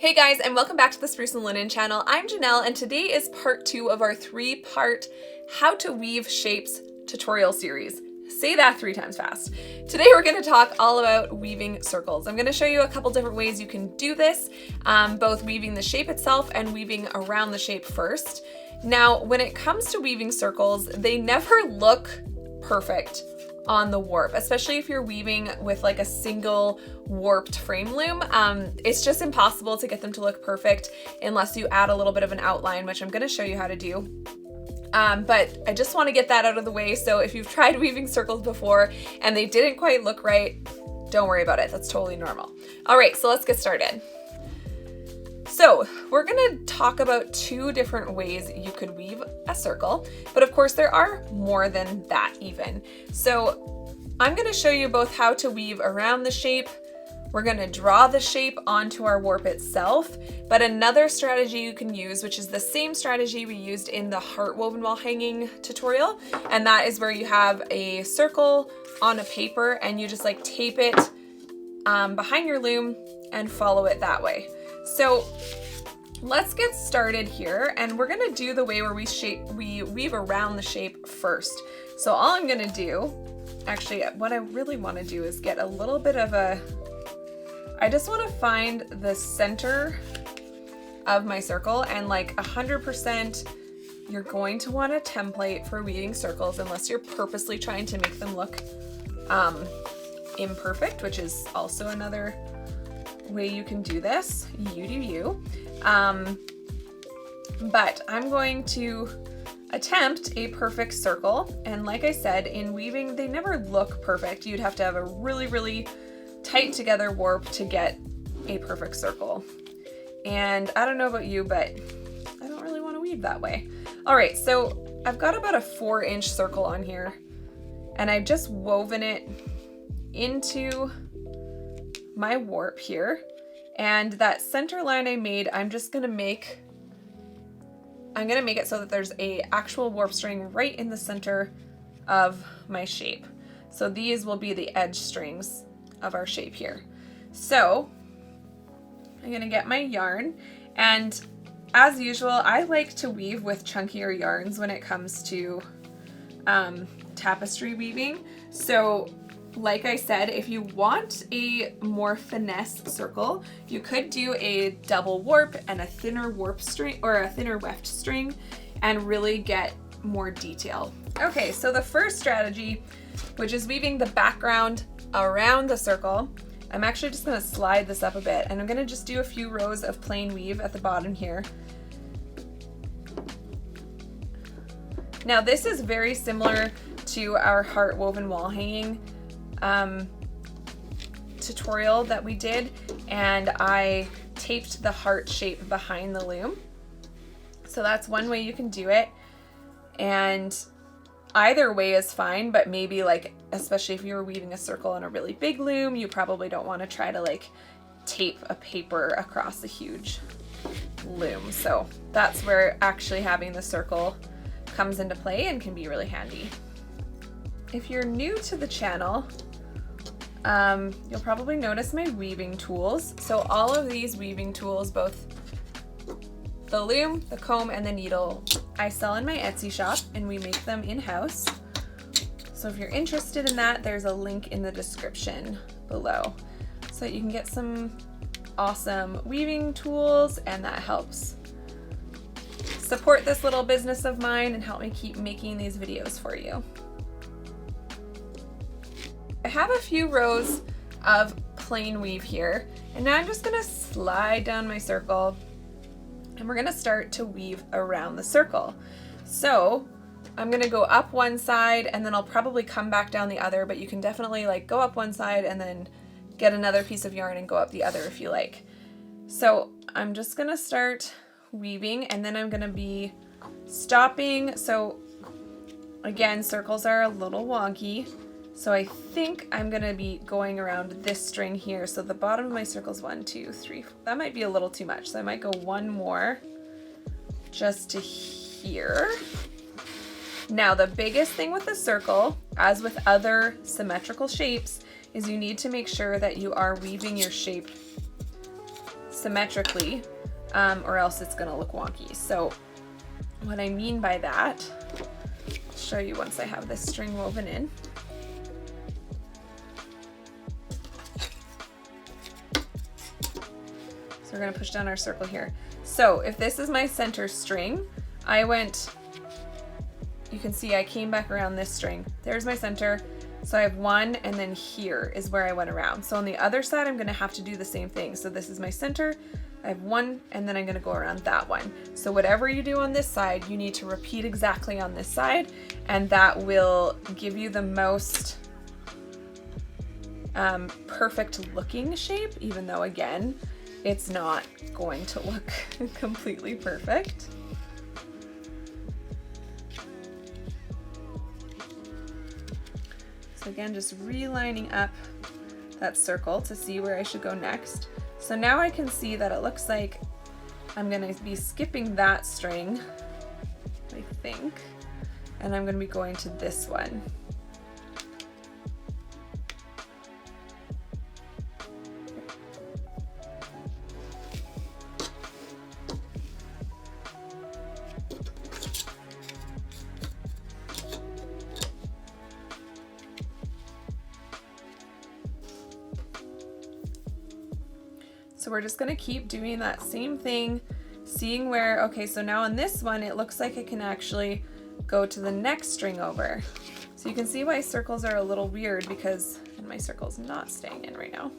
Hey guys, and welcome back to the Spruce and Linen channel. I'm Janelle, and today is part 2 of our 3-part How to Weave Shapes tutorial series. Say that 3 times fast. Today we're going to talk all about weaving circles. I'm going to show you a couple different ways you can do this, both weaving the shape itself and weaving around the shape first. Now, when it comes to weaving circles, they never look perfect on the warp, especially if you're weaving with like a single warped frame loom. It's just impossible to get them to look perfect unless you add a little bit of an outline, which I'm going to show you how to do. But I just want to get that out of the way. So if you've tried weaving circles before and they didn't quite look right, don't worry about it. That's totally normal. All right, so let's get started. So we're going to talk about 2 different ways you could weave a circle, but of course there are more than that even. So I'm going to show you both how to weave around the shape. We're going to draw the shape onto our warp itself, but another strategy you can use, which is the same strategy we used in the heart woven wall hanging tutorial, and that is where you have a circle on a paper and you just like tape it behind your loom and follow it that way. So let's get started here, and we're gonna do the way where we weave around the shape first. So all I'm gonna do, actually what I really wanna do is get a little bit of I just wanna find the center of my circle, and like 100% you're going to want a template for weaving circles unless you're purposely trying to make them look imperfect, which is also another way you can do this. You do you. But I'm going to attempt a perfect circle, and like I said, in weaving they never look perfect. You'd have to have a really tight together warp to get a perfect circle, and I don't know about you, but I don't really want to weave that way. All right, so I've got about a 4-inch circle on here, and I've just woven it into my warp here, and that center line I made, I'm gonna make it so that there's a actual warp string right in the center of my shape. So these will be the edge strings of our shape here. So I'm gonna get my yarn, and as usual I like to weave with chunkier yarns when it comes to tapestry weaving. So like I said, if you want a more finesse circle, you could do a double warp and a thinner warp string or a thinner weft string and really get more detail. Okay, so the first strategy, which is weaving the background around the circle, I'm actually just going to slide this up a bit, and I'm going to just do a few rows of plain weave at the bottom here. Now this is very similar to our heart woven wall hanging tutorial that we did, and I taped the heart shape behind the loom. So that's one way you can do it, and either way is fine, but maybe like, especially if you're weaving a circle on a really big loom, you probably don't want to try to like tape a paper across a huge loom. So that's where actually having the circle comes into play and can be really handy. If you're new to the channel, you'll probably notice my weaving tools. So all of these weaving tools, both the loom, the comb, and the needle, I sell in my Etsy shop, and we make them in-house. So if you're interested in that, there's a link in the description below so that you can get some awesome weaving tools, and that helps support this little business of mine and help me keep making these videos for you. I have a few rows of plain weave here, and now I'm just gonna slide down my circle, and we're gonna start to weave around the circle. So I'm gonna go up one side, and then I'll probably come back down the other, but you can definitely like go up one side and then get another piece of yarn and go up the other if you like. So I'm just gonna start weaving, and then I'm gonna be stopping. So again, circles are a little wonky, so I think I'm gonna be going around this string here. So the bottom of my circle is 1, 2, 3. That might be a little too much, so I might go one more just to here. Now the biggest thing with the circle, as with other symmetrical shapes, is you need to make sure that you are weaving your shape symmetrically, or else it's gonna look wonky. So what I mean by that, I'll show you once I have this string woven in. So we're gonna push down our circle here. So if this is my center string, you can see I came back around this string. There's my center. So I have one, and then here is where I went around. So on the other side, I'm gonna have to do the same thing. So this is my center, I have one, and then I'm gonna go around that one. So whatever you do on this side, you need to repeat exactly on this side, and that will give you the most perfect looking shape, even though again, it's not going to look completely perfect. So again, just relining up that circle to see where I should go next. So now I can see that it looks like I'm gonna be skipping that string, I think, and I'm gonna be going to this one. So we're just gonna keep doing that same thing, seeing where, okay, so now on this one, it looks like it can actually go to the next string over. So you can see why circles are a little weird because, and my circle's not staying in right now.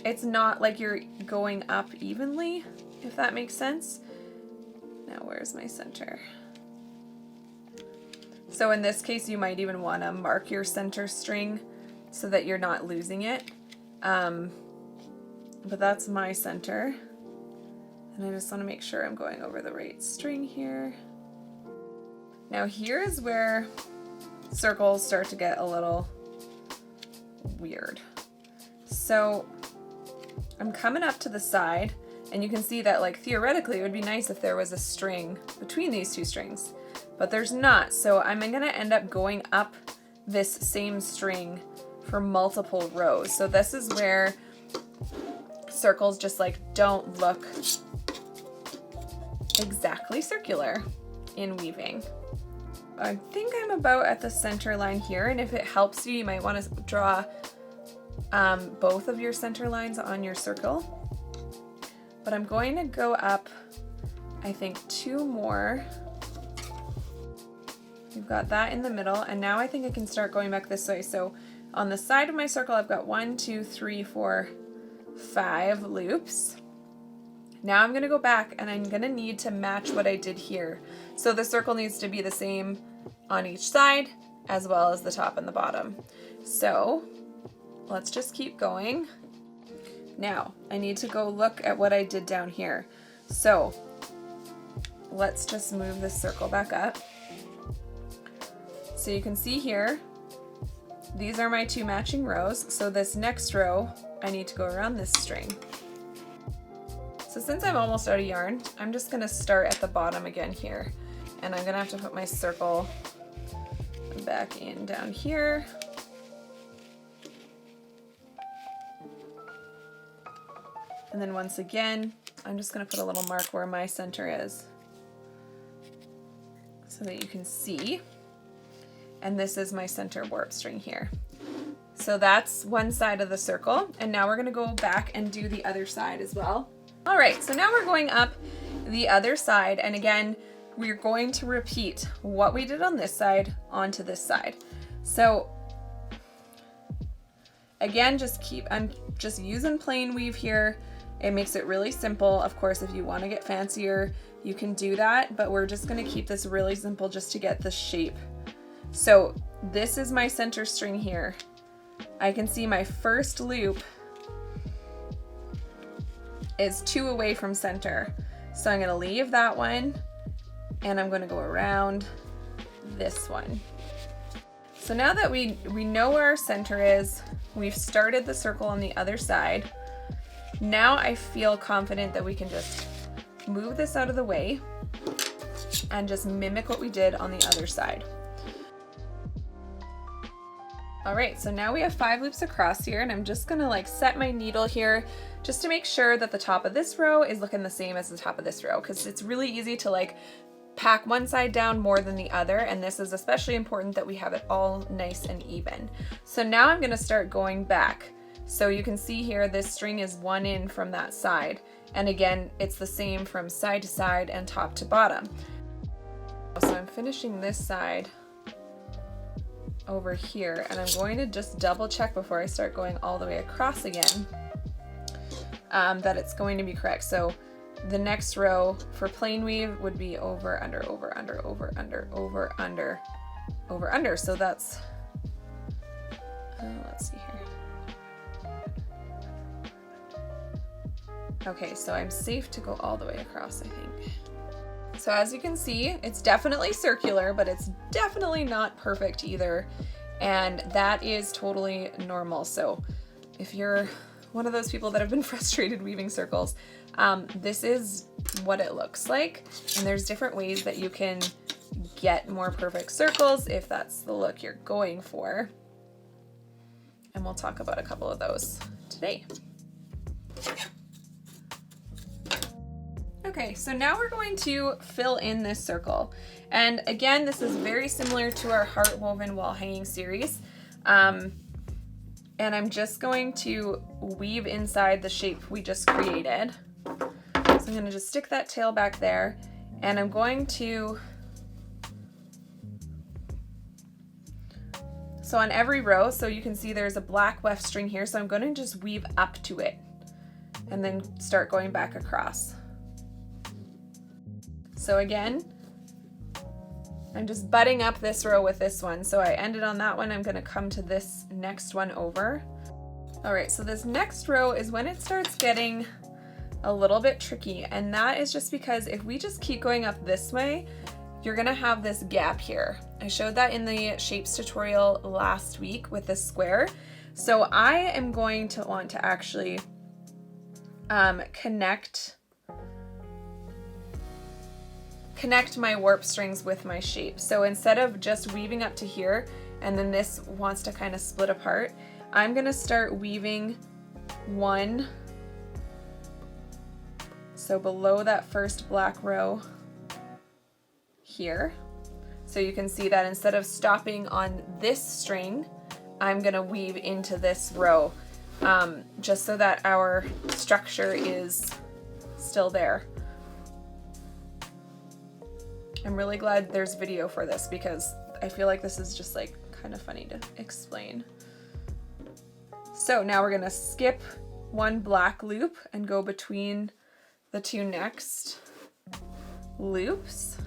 It's not like you're going up evenly, if that makes sense. Now where's my center? So in this case, you might even wanna mark your center string so that you're not losing it. But that's my center, and I just want to make sure I'm going over the right string here. Now here is where circles start to get a little weird. So I'm coming up to the side, and you can see that, like, theoretically it would be nice if there was a string between these two strings, but there's not. So I'm gonna end up going up this same string for multiple rows. So this is where circles just like don't look exactly circular in weaving. I think I'm about at the center line here, and if it helps you, you might want to draw both of your center lines on your circle. But I'm going to go up, I think, 2 more. You've got that in the middle, and now I think I can start going back this way. So on the side of my circle, I've got 1, 2, 3, 4, 5 loops. Now I'm gonna go back, and I'm gonna need to match what I did here. So the circle needs to be the same on each side, as well as the top and the bottom. So let's just keep going. Now I need to go look at what I did down here. So let's just move this circle back up. So you can see here, these are my 2 matching rows. So this next row, I need to go around this string. So since I'm almost out of yarn, I'm just gonna start at the bottom again here. And I'm gonna have to put my circle back in down here. And then once again, I'm just gonna put a little mark where my center is so that you can see. And this is my center warp string here. So that's one side of the circle, and now we're gonna go back and do the other side as well. All right, so now we're going up the other side, and again, we're going to repeat what we did on this side onto this side. So again, I'm just using plain weave here. It makes it really simple. Of course, if you wanna get fancier, you can do that, but we're just gonna keep this really simple just to get the shape. So this is my center string here. I can see my first loop is 2 away from center. So I'm gonna leave that one, and I'm gonna go around this one. So now that we know where our center is, we've started the circle on the other side. Now I feel confident that we can just move this out of the way and just mimic what we did on the other side. All right, so now we have 5 loops across here, and I'm just gonna like set my needle here just to make sure that the top of this row is looking the same as the top of this row, because it's really easy to like pack one side down more than the other, and this is especially important that we have it all nice and even. So now I'm gonna start going back. So you can see here this string is one in from that side, and again it's the same from side to side and top to bottom. So I'm finishing this side over here, and I'm going to just double check before I start going all the way across again that it's going to be correct. So the next row for plain weave would be over, under, over, under, over, under, over, under, over, under. So that's, let's see here. Okay, so I'm safe to go all the way across, I think. So as you can see, it's definitely circular, but it's definitely not perfect either. And that is totally normal. So if you're one of those people that have been frustrated weaving circles, this is what it looks like. And there's different ways that you can get more perfect circles if that's the look you're going for. And we'll talk about a couple of those today. Okay, so now we're going to fill in this circle. And again, this is very similar to our heart woven wall hanging series. And I'm just going to weave inside the shape we just created. So I'm going to just stick that tail back there, and I'm going to, so on every row, so you can see there's a black weft string here, so I'm going to just weave up to it and then start going back across. So again, I'm just butting up this row with this one. So I ended on that one. I'm going to come to this next one over. All right, so this next row is when it starts getting a little bit tricky, and that is just because if we just keep going up this way, you're going to have this gap here. I showed that in the shapes tutorial last week with this square. So I am going to want to actually connect my warp strings with my shape. So instead of just weaving up to here and then this wants to kind of split apart, I'm going to start weaving one, so below that first black row here. So you can see that instead of stopping on this string, I'm going to weave into this row, just so that our structure is still there. I'm really glad there's video for this because I feel like this is just like kind of funny to explain. So now we're gonna skip one black loop and go between the two next loops.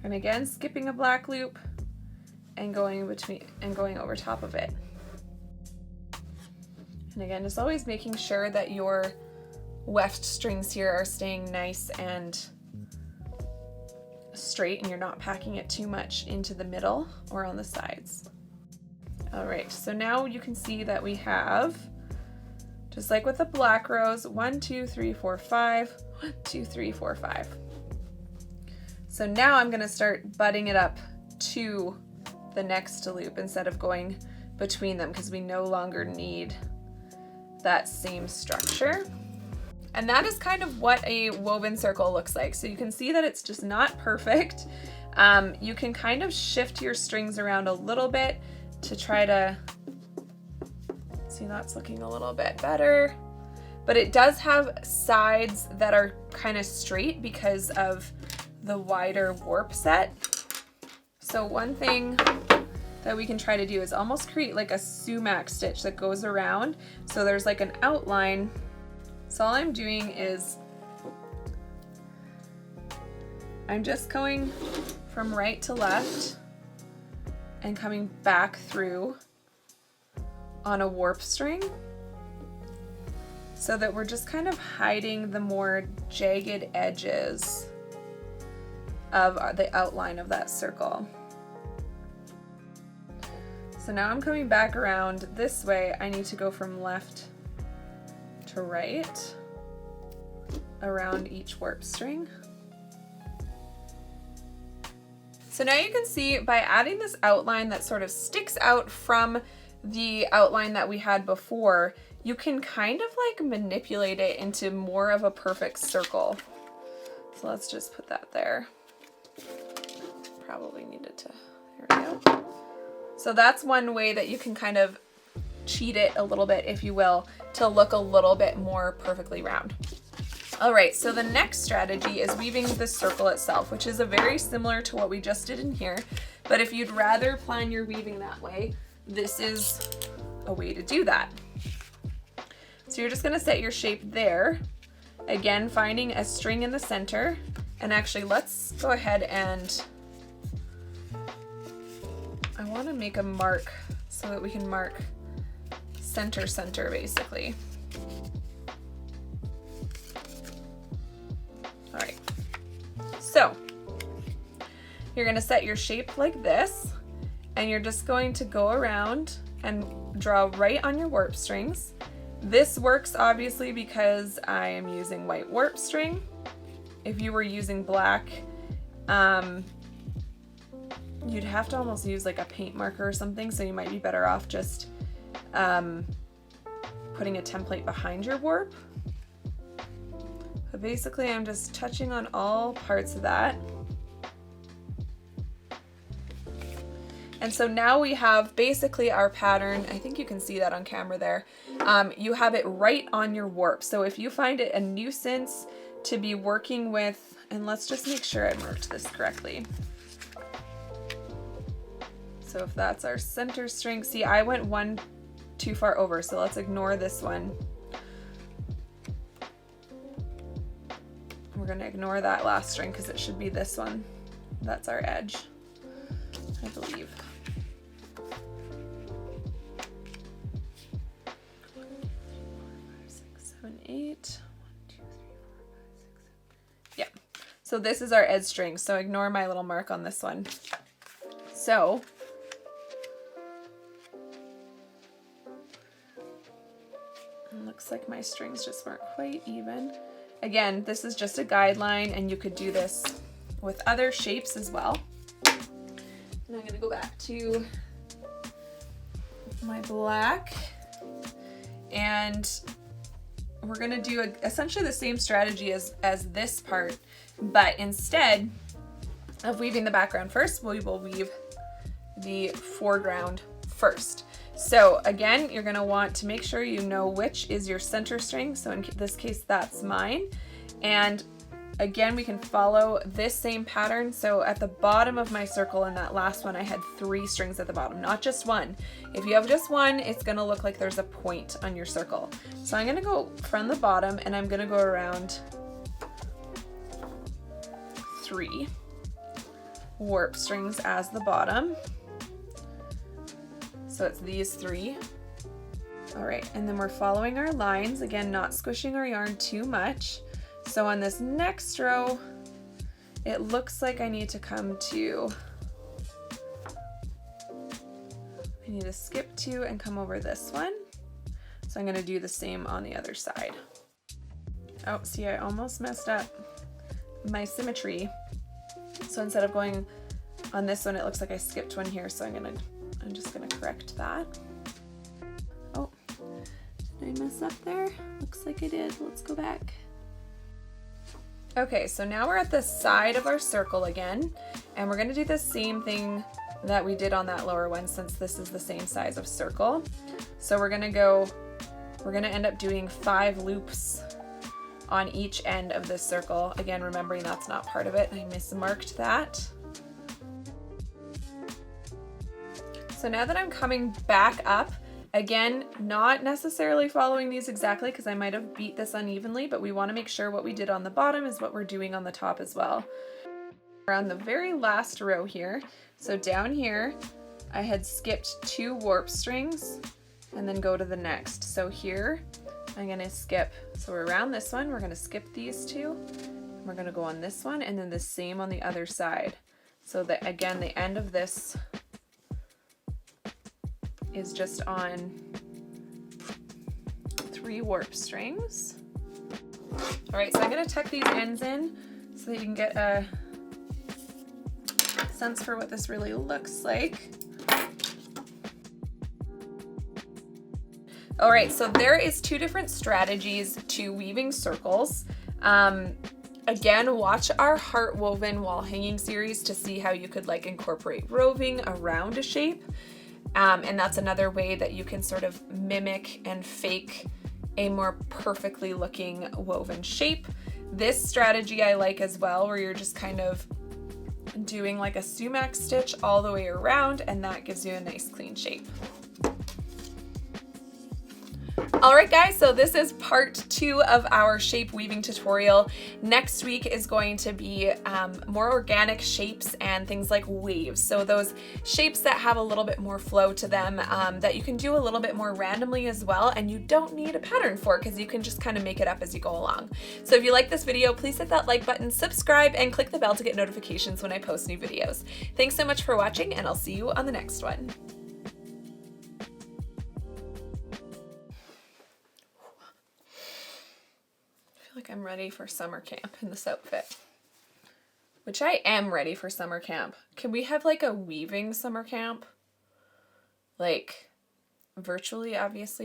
And again, skipping a black loop and going between and going over top of it. And again, just always making sure that your weft strings here are staying nice and straight and you're not packing it too much into the middle or on the sides. All right, so now you can see that we have, just like with the black rows, 1, 2, 3, 4, 5, 1, 2, 3, 4, 5. So now I'm gonna start butting it up to the next loop instead of going between them because we no longer need that same structure. And that is kind of what a woven circle looks like. So you can see that it's just not perfect. You can kind of shift your strings around a little bit to try to see, that's looking a little bit better. But it does have sides that are kind of straight because of the wider warp set. So one thing that we can try to do is almost create like a sumac stitch that goes around. So there's like an outline. So all I'm doing is I'm just going from right to left and coming back through on a warp string so that we're just kind of hiding the more jagged edges of the outline of that circle. So now I'm coming back around this way. I need to go from left to right around each warp string. So now you can see by adding this outline that sort of sticks out from the outline that we had before, you can kind of like manipulate it into more of a perfect circle. So let's just put that there. Probably needed to, there we go. So that's one way that you can kind of cheat it a little bit, if you will, to look a little bit more perfectly round. All right, so the next strategy is weaving the circle itself, which is a very similar to what we just did in here. But if you'd rather plan your weaving that way, this is a way to do that. So you're just gonna set your shape there. Again, finding a string in the center. And actually, let's go ahead and, I wanna make a mark so that we can mark center, basically. All right, so you're gonna set your shape like this, and you're just going to go around and draw right on your warp strings. This works obviously because I am using white warp string. If you were using black, you'd have to almost use like a paint marker or something, so you might be better off just putting a template behind your warp. But basically I'm just touching on all parts of that. And so now we have basically our pattern. I think you can see that on camera there. You have it right on your warp. So if you find it a nuisance to be working with, and let's just make sure I marked this correctly. So if that's our center string, see, I went one too far over, so let's ignore this one. We're gonna ignore that last string because it should be this one. That's our edge, I believe. 8. 1, 2, 3, 4, 5, 6, 7. Yeah. So this is our edge string. So ignore my little mark on this one. So it looks like my strings just weren't quite even. Again, this is just a guideline, and you could do this with other shapes as well. And I'm going to go back to my black, and we're going to do essentially the same strategy as this part, but instead of weaving the background first, we will weave the foreground first. So again, you're going to want to make sure you know which is your center string. So in this case, that's mine. And again, we can follow this same pattern. So at the bottom of my circle in that last one, I had 3 strings at the bottom, not just one. If you have just one, it's going to look like there's a point on your circle. So I'm going to go from the bottom, and I'm going to go around 3 warp strings as the bottom. So it's these 3. All right, and then we're following our lines, again, not squishing our yarn too much. So on this next row, it looks like I need to come to, I need to skip 2 and come over this one. So I'm going to do the same on the other side. Oh, see, I almost messed up my symmetry. So instead of going on this one, it looks like I skipped one here. So I'm just gonna correct that. Oh, did I mess up there? Looks like I did. Let's go back. Okay, so now we're at the side of our circle again, and we're gonna do the same thing that we did on that lower one, since this is the same size of circle. So we're gonna end up doing 5 loops on each end of this circle. Again, remembering that's not part of it. I mismarked that. So now that I'm coming back up, again, not necessarily following these exactly because I might have beat this unevenly, but we want to make sure what we did on the bottom is what we're doing on the top as well. We're on the very last row here. So down here, I had skipped 2 warp strings and then go to the next. So here, I'm going to skip, so we're around this one, we're going to skip these 2, we're going to go on this one, and then the same on the other side. So that, again, the end of this is just on 3 warp strings. All right, so I'm gonna tuck these ends in so that you can get a sense for what this really looks like. All right, so there is 2 different strategies to weaving circles. Again, watch our heart woven wall hanging series to see how you could like incorporate roving around a shape. And that's another way that you can sort of mimic and fake a more perfectly looking woven shape. This strategy I like as well, where you're just kind of doing like a sumac stitch all the way around, and that gives you a nice clean shape. All right, guys, so this is part 2 of our shape weaving tutorial. Next week is going to be more organic shapes and things like waves. So those shapes that have a little bit more flow to them, that you can do a little bit more randomly as well, and you don't need a pattern for, because you can just kind of make it up as you go along. So if you like this video, please hit that like button, subscribe, and click the bell to get notifications when I post new videos. Thanks so much for watching, and I'll see you on the next one. Like I'm ready for summer camp in this outfit, which I am ready for summer camp. Can we have like a weaving summer camp? Like virtually, obviously.